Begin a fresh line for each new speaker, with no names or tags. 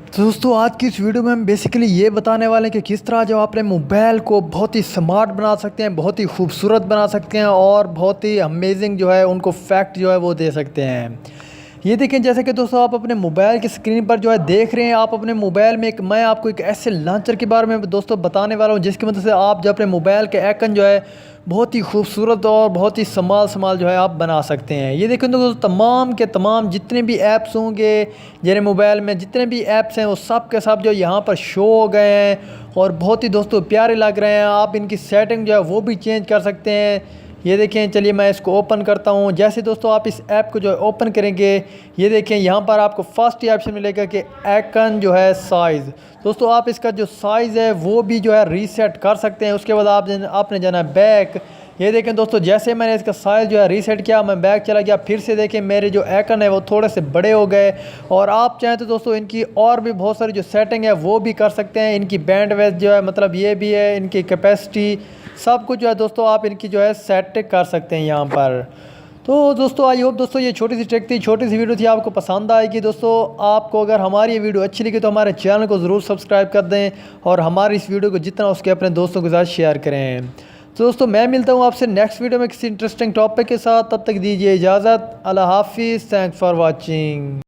तो दोस्तों आज की इस वीडियो में हम बेसिकली ये बताने वाले हैं कि किस तरह जो अपने मोबाइल को बहुत ही स्मार्ट बना सकते हैं, बहुत ही खूबसूरत बना सकते हैं और बहुत ही अमेजिंग जो है उनको फैक्ट जो है वो दे सकते हैं। ये देखें जैसे कि दोस्तों आप अपने मोबाइल की स्क्रीन पर जो है देख रहे हैं, आप अपने मोबाइल में मैं आपको एक ऐसे लॉन्चर के बारे में दोस्तों बताने वाला हूँ जिसकी मदद से आप जो अपने मोबाइल के आइकन जो है बहुत ही खूबसूरत और बहुत ही संभाल जो है आप बना सकते हैं। ये देखें तो तमाम के तमाम जितने भी ऐप्स होंगे मेरे मोबाइल में, जितने भी ऐप्स हैं वो सब के सब जो यहाँ पर शो हो गए हैं और बहुत ही दोस्तों प्यारे लग रहे हैं। आप इनकी सेटिंग जो है वो भी चेंज कर सकते हैं। ये देखें, चलिए मैं इसको ओपन करता हूँ। जैसे दोस्तों आप इस ऐप को जो है ओपन करेंगे, ये देखें यहाँ पर आपको फर्स्ट ही ऑप्शन मिलेगा कि आइकन जो है साइज़। दोस्तों आप इसका जो साइज़ है वो भी जो है रीसेट कर सकते हैं। उसके बाद आपने जाना है बैक। ये देखें दोस्तों जैसे मैंने इसका साइज़ जो है रीसेट किया, मैं बैक चला गया, फिर से देखें मेरे जो आइकन है वो थोड़े से बड़े हो गए। और आप चाहें तो दोस्तों इनकी और भी बहुत सारी जो सेटिंग है वो भी कर सकते हैं। इनकी बैंडविड्थ जो है मतलब ये भी है, इनकी कैपेसिटी सब कुछ जो है दोस्तों आप इनकी जो है सेट कर सकते हैं यहाँ पर। तो दोस्तों आई होप दोस्तों ये छोटी सी ट्रिक थी, छोटी सी वीडियो थी, आपको पसंद आएगी। दोस्तों आपको अगर हमारी ये वीडियो अच्छी लगी तो हमारे चैनल को ज़रूर सब्सक्राइब कर दें और हमारी इस वीडियो को जितना उसके अपने दोस्तों के साथ शेयर करें। तो दोस्तों मैं मिलता हूँ आपसे नेक्स्ट वीडियो में किसी इंटरेस्टिंग टॉपिक के साथ। तब तक दीजिए इजाज़त। अल्लाह हाफिज़। Thanks for watching.